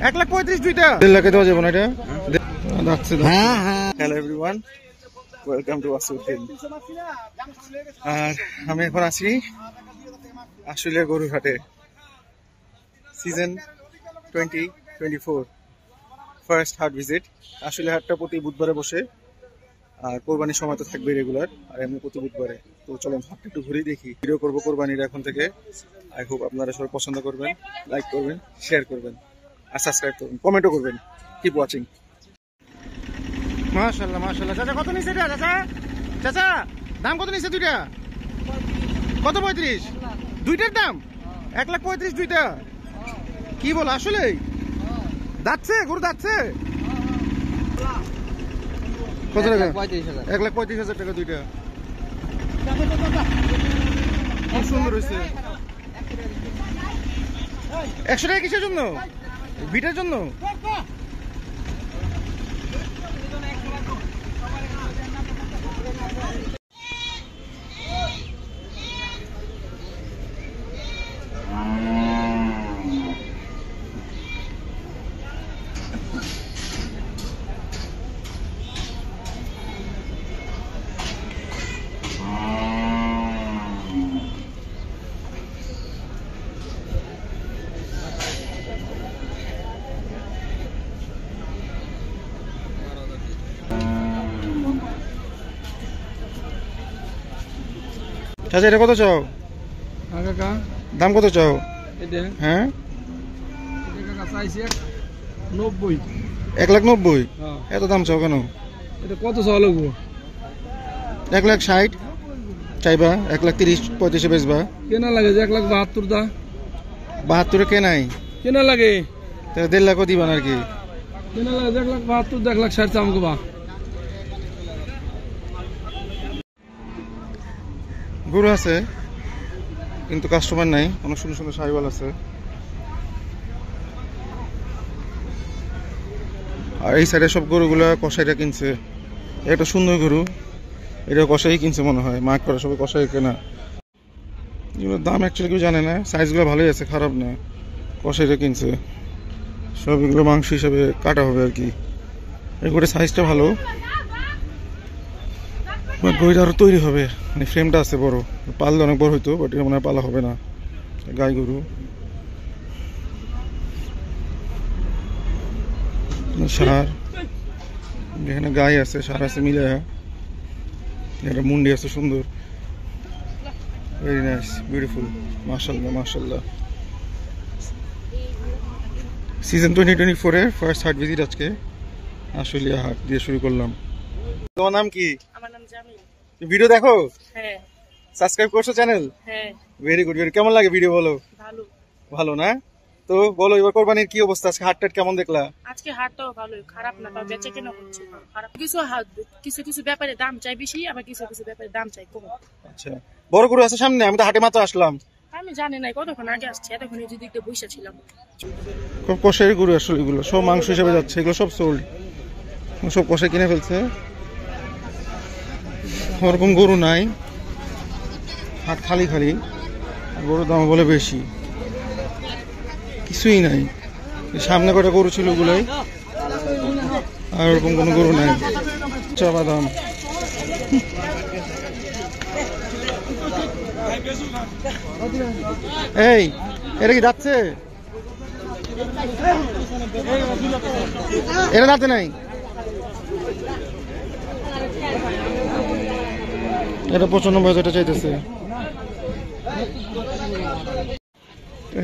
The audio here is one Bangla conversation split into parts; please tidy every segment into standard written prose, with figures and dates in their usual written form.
1,35,000 দুইটা। 1.5 লাখে দেওয়া যাবে না এটা? যাচ্ছে। হ্যাঁ হ্যাঁ। Hello everyone, welcome to Asuddin. আর আমি এখন আছি আশুলিয়া গরুর হাটে। সিজন 2024 ফার্স্ট হাট ভিজিট। আশুলিয়া হাটটা প্রতি বুধবারে বসে, আর কোরবানির সময় তো থাকবে রেগুলার, আর এমনি প্রতি বুধবারে। তো চলুন হাটটা একটু ঘুরেই দেখি। ভিডিও করবো কোরবানির এখন থেকে। আই হোপ আপনারা সবাই পছন্দ করবেন, লাইক করবেন, শেয়ার করবেন আর সাবস্ক্রাইব করবেন, কমেন্টও করবেন। Keep watching. মাশাআল্লাহ মাশাআল্লাহ। চাচা কত নিছে এটা? চাচা চাচা দাম কত নিছে দুইটা? কত? 35 দুইটার দাম? 1,35,000 দুইটা। কি বল আসলে? যাচ্ছে গরু যাচ্ছে? কত টাকা? 1,35,000 টাকা দুইটা। খুব সুন্দর হয়েছে। 100 টাকা কিসের জন্য? ভিটার জন্য? চাচা এটা কত চাও? দাম কত চাও? হ্যাঁ 1,90,000। এত দাম চাও কেন? কত চাও লাগবো? 1,60,000 চাইবা? 1,30,000-35,000 বেচবা? কেনা লাগে যে 1,72,000 দা। 72 কেনাই কেনা লাগে? 1.5 লাখও দিবান আর কি? কেনা লাগে 1,72,000, 1,60,000 চামকো বা। গরু আছে কিন্তু কাস্টমার নাই। অনেক সুন্দর সুন্দর সাইওয়াল আছে। আর এই সাইডে সব গরুগুলা কষাইটা কিনছে। একটা সুন্দর গরু, এটা কষাই কিনছে মনে হয়। মার্ক করা সবাই কষাই কেনা। এগুলোর দাম অ্যাকচুয়ালি কেউ জানে না। সাইজগুলো ভালোই আছে, খারাপ না। কষাইটা কিনছে সব। এগুলো মাংস হিসাবে কাটা হবে আর কি। এগুলোর সাইজটা ভালো, বাট গরুটা আরো তৈরি হবে। মানে ফ্রেমটা আছে বড়, পাললে অনেক বড় হইতো, বাট এটা মনে হয় পালা হবে না। গাই গরু, সার, এখানে গাই আছে, সার আছে মিলে। এটা মুন্ডি আছে সুন্দর, ভেরি নাইস, বিউটিফুল, মাশাআল্লাহ মাশাআল্লাহ। সিজন 2024 এর ফার্স্ট হাট ভিজিট আজকে আশুলিয়া হাট দিয়ে শুরু করলাম। তোমার নাম কি? আমার নাম জামিল। ভিডিও দেখো? হ্যাঁ। সাবস্ক্রাইব করছো চ্যানেল? হ্যাঁ। Very good. কেমন লাগে ভিডিও বলো? ভালো। ভালো না? তো বলো এবার কোরবানির কি অবস্থা? আজকে হাট টাট কেমন দেখলা? আজকে হাটটাও ভালোই, খারাপ না, তাও বেচে কেনা হচ্ছে খারাপ। কিছু কিছু ব্যাপারে দাম চাই বেশি, আবার কিছু কিছু ব্যাপারে দাম চাই কম। আচ্ছা, বড় গরু আছে সামনে? আমি তো হাটে মাত্র আসলাম। আমি জানি না, কতক্ষণ আগে আসছি, এতক্ষণ এই দিকটা বসে ছিলাম। খুব কষাই গরু আসলে, এগুলো সব মাংস হিসেবে যাচ্ছে। এগুলো সব সোল্ড, সব কষাই কিনে ফেলছে। ওরকম গরু নাই, হাট খালি খালি। গরুর দাম বলে বেশি, কিছুই নাই। সামনে কটা গরু ছিল ওগুলোই, আর ওরকম কোনো গরু নাই। চা বাদাম, এই এটা কি যাচ্ছে? এটা যাচ্ছে নাই? এটা 95,000 চাইতেছে।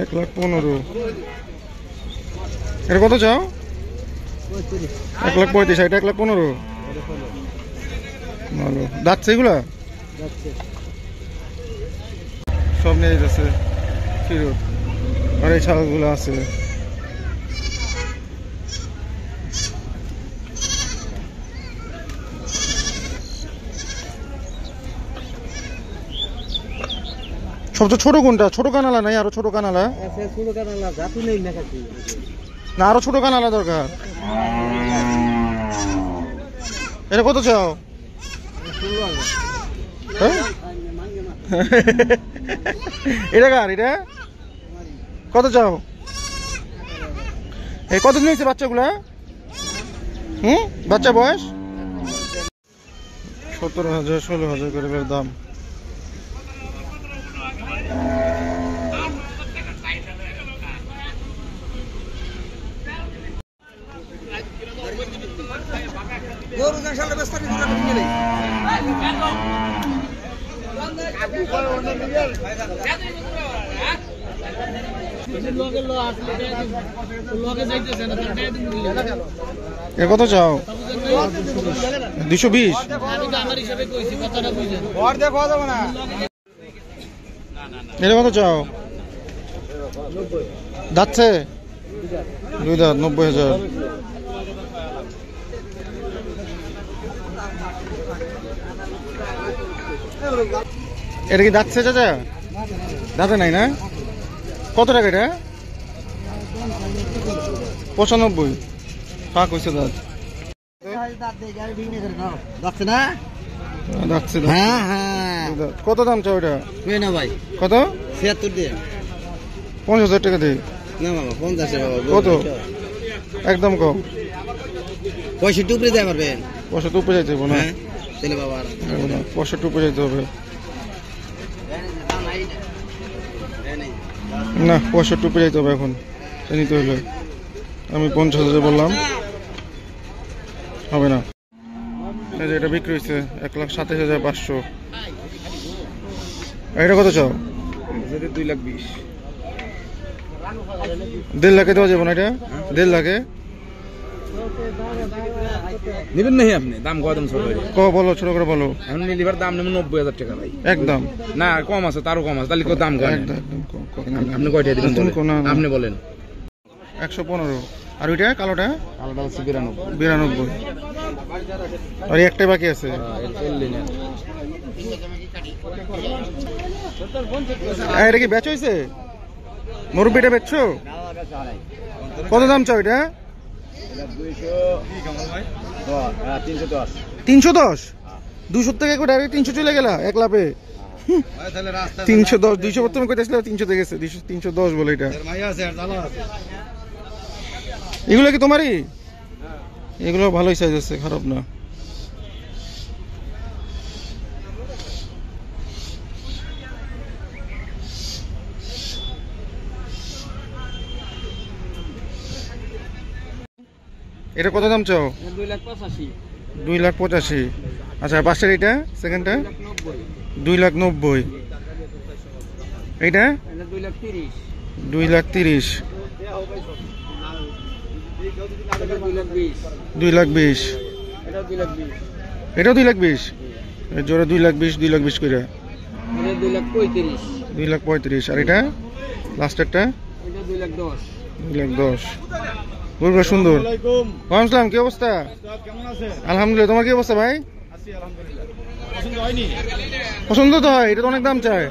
1,15,000। এটা কত চাও? 1,35,000। এটা 1,15,000। ভালো যাচ্ছে এগুলা, সব নিয়ে যাচ্ছে ফিরত। আর এই ছাগলগুলো আছে। সবচেয়ে ছোট কোনটা? ছোট কানালা নাই? আরো ছোট কানালা? না আরো ছোট কানালা দরকার। এটা কত চাও? এটা কার? এটা কত চাও? এই কতদিন হয়েছে বাচ্চাগুলা? বাচ্চা বয়স 17,000 16,000 করে দাম। এ কত চাও? 220। এটা কত চাও? যাচ্ছে 2 দাঁত 90,000। এটা কি যাচ্ছে চাচা? দাঁতে নাই না? কত টাকা এটা? 95। ফাঁক হয়েছে দাঁত। কত দাম চাও এটা? কত? 50,000 টাকা দিয়ে। কত? একদম কম। 65 উপরে দেওয়া পারবেন? 65 উপরে যাইতে হবে না? তাহলে বাবা 65 উপরে যাইতে হবে না? 65 উপরে যাইতে হবে এখন নিতে হলে। আমি 50,000 বললাম, হবে না। এটা বিক্রি হয়েছে 1,27,500। এটা কত চাও? 2,20,000। 1.5 লাখে দেওয়া যাবে না এটা? 1.5 লাখে নেবেন নাকি আপনি? দাম কদম ছোট বলো, ছোট করে বলো। এখন লিভার দাম নেবেন 90,000 টাকা ভাই। একদম না, কম আছে, তারও কম আছে। তাহলে দাম কম। আপনি কয়টা দিবেন? আপনি বলেন। 115। আর ওইটা কালোটা? কালোটা হচ্ছে 92। 92। আর একটাই বাকি আছে। এটা কি বেচ হয়েছে? মুরব্বিটা বেচছো? কত দাম চাও এটা? 310। 200 থেকে ডাইরেক্ট 300 চলে গেলা এক লাভে। 310। 200 প্রথমে কইতেছিল, 300 তে গেছে। 310 বলে এটা। এগুলো কি তোমারই? এগুলো ভালোই সাইজ আছে, খারাপ না। এটা কত দাম চাও? 2,85,000। 2,85,000। আচ্ছা, পাঁচটার এটা সেকেন্ডটা 2,90,000। এইটা 2,30,000। 2,30,000। 2,20,000। 2,20,000। এটাও 2,20,000। জোড়া 2,20,000 2,20,000 করে। 2,35,000। 2,35,000। আর এটা লাস্টেরটা? 2,10,000। 2,10,000। গরুটা সুন্দর। ওয়ালাইকুম, কি অবস্থা? আলহামদুলিল্লাহ। তোমার কি অবস্থা ভাই? পছন্দ তো হয়, এটা তো অনেক দাম চায়।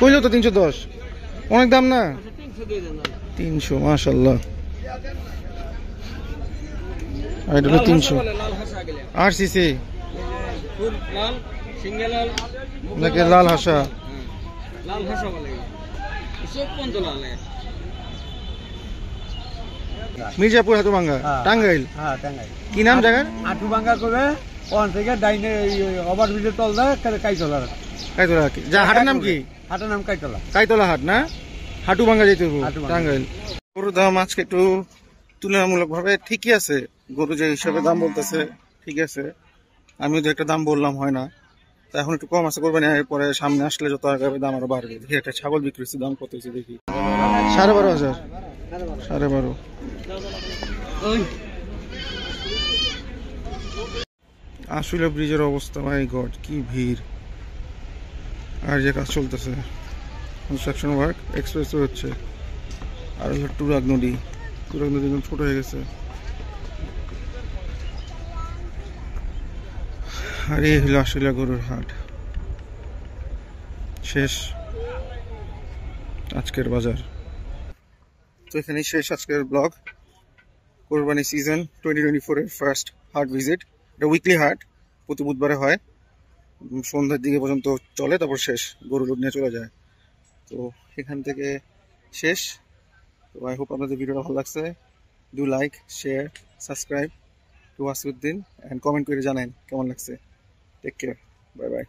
কইলো তো 310। অনেক দাম না? 300। মাশাআল্লাহ। আর এটা 300। RCC নাকি লাল হাসা? মির্জাপুর হাটুভাঙ্গা, টাঙ্গাইল। কি নাম জায়গার? হাটুভাঙ্গা করে ওখান থেকে ডাইনে ওভারব্রিজের তল দেয় কাইতলা। কাইতলা। যা হাটের নাম কি? হাটের নাম কাইতলা। কাইতলা হাট না? হাটুভাঙ্গা যেতে হবে, টাঙ্গাইল। গরুর দাম আজকে একটু তুলনামূলক ভাবে ঠিকই আছে। গরু যে হিসাবে দাম বলতেছে ঠিক আছে। আমিও যে একটা দাম বললাম হয় না, তা এখন একটু কম আছে। কোরবানি পরে সামনে আসলে যত আগাবে দাম আরো বাড়বে। দেখি একটা ছাগল বিক্রি হচ্ছে, দাম কত হয়েছে দেখি। 12,500। 12,500। আসলে ব্রিজের অবস্থা, মাই গড কি ভিড়। আর যে কাজ চলতেছে, কনস্ট্রাকশন ওয়ার্ক, এক্সপ্রেসও হচ্ছে। আর হলো টুরাগ নদী। টুরাগ নদী একদম ছোট হয়ে গেছে। আর এই হলো আসলে গরুর হাট। শেষ আজকের বাজার। তো এখানেই শেষ আজকের ব্লগ। কোরবানি সিজন 2024 এর ফার্স্ট হাট ভিজিট। এটা উইকলি হাট, প্রতি বুধবারে হয়। সন্ধ্যার দিকে পর্যন্ত চলে, তারপর শেষ। গরু লোড নিয়ে চলে যায়। তো এখান থেকে শেষ। তো আই হোপ আপনাদের ভিডিওটা ভালো লাগছে। Do like, share, subscribe to Wasiuddin, and comment করে জানান কেমন লাগছে। Take care, bye by.